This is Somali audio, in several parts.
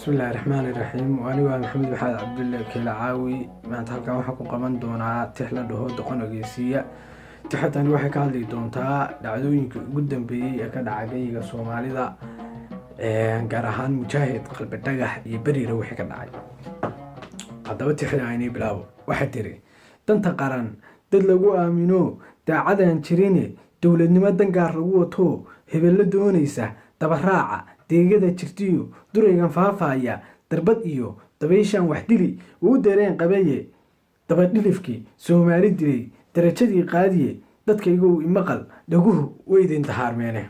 بسم الله الرحمن الرحيم وأنا محمد بحاد عبد الله كلاعاوي ما تحكي waxaan ku qaban doonaa tixla dhaho doqon ogeysiya tixatan waxay ka hadli doontaa dhacdooyinka ugu dambeeyay ee ka dhacay geyga Soomaalida gaar ahaan mujaahid qalbi dhagax iyo bariira wixii ka dhacay hadaba tixla aynay bilaabo waxa tiri danta qaran dad lagu aamino daacadan jirine dawladnimo dan gaar lagu wato hebel doonaysa dabaraaca deegada jirtiyo duraygan faafaya darbad iyo dabayshan wax dili uu dareen qabaye dabadhilifki Soomaali dilay darajadii qaadiye dadkaygu imaqal dhaguhu weydin taharmeene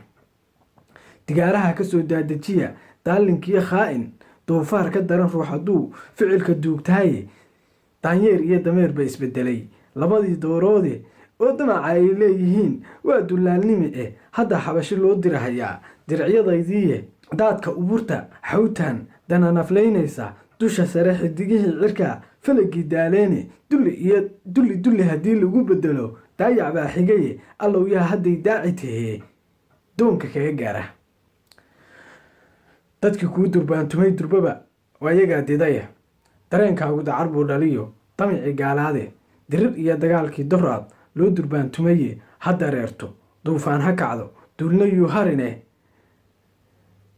digaaraha ka soo daadajiya daalinkiyo khaa'in doofaar ka daran ruuxadu ficilka duugtaaye daanyeer iyo dameer ba isbedelay labadii dooroode oo damaca ay leeyihiin waa dulaalnimo hadda xabashi loo dirahayaa dirciyadeedii daadka uburta xawtaan dana nafleynaysa dusha sare xidigihii cirka falagii daaleene dulli hadii lagu bedelo daayac baa xigaye allow yaa hadday daaci tahee doonka kaga gaara dadkii kuu durbaantumay durbaba waa iyagaa didaya dareenkaagu dacar buu dhaliyo damicii gaalaade dirir iyo dagaalkii doraad loo durbaantumaye ha dareerto duufaan ha kacdo duulna yuu harine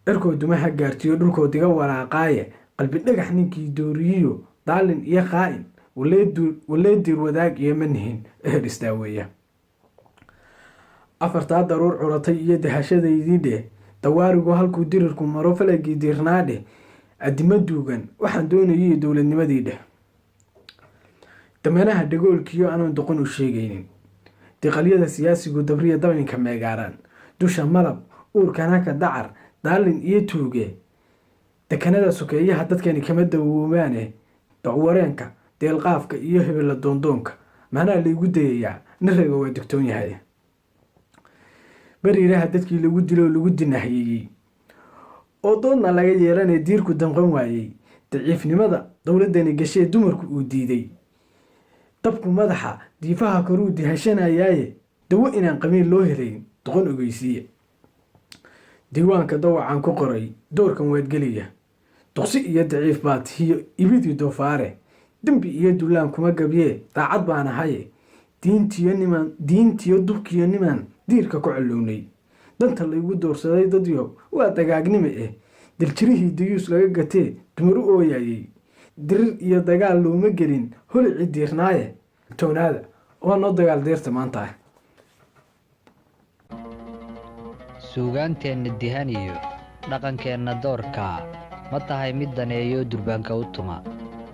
cirkoo duma ha gaartiyo dhulkoo diga walaaqaaye qalbi dhagax ninkii dooriyiyo daalin iyo khaa'in waleedir wadaag iyo manihin ehel istaaweeya afartaa daruur curatay iyo dahashadaydii dheh dawaarigu halkuu dirirku maro falagii diirnaadheh addimo duugan waxaan doonayay dowladnimadii dheh dameeraha dhagoolkiyo anoon doqon u sheegaynin diqalyada siyaasigu dabriya daminka meegaaraan dusha malab uurkana ka dacar daalin iyo tuuge dekanada sokeeyaha dadkani kama dawoomaane dacwareenka deelqaafka iyo hebela doondoonka maanaa laygu dayayaa niraga waa digtoon yahay bariiraha dadkii lagu dilo lagu dinahiyey oo doodna laga yeelanay diirku danqan waayey daciifnimada dowladani gashee dumarku uu diiday dabku madaxa diifaha koruu dihashanayaaye dawo inaan qabiil loo helayn doqon ogeysiye diiwaanka dawacaan ku qoray doorkan waadgeliya duqsi iyo daciif baad hiyo ibidii doofaare dembi iyo dulaan kuma gabyee daacad baan ahaye diintiyo dubkiyo nimaan diirka ku colownay danta laygu doorsaday dadyo waa dagaagnimo daljirihii dayuus laga gatee dumar u ooyayey dirir iyo dagaal looma gelin holici diirnaaye toonaada oo noo dagaal deerta maanta suugaanteenna dihan iyo dhaqankeenna doorka ma tahay mid daneeyo durbaanka u tuma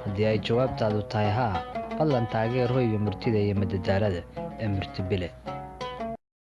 haddii ay jawaabtaadu tahay haa fadlan taageer hoyga murtida iyo madadaalada ee murtibile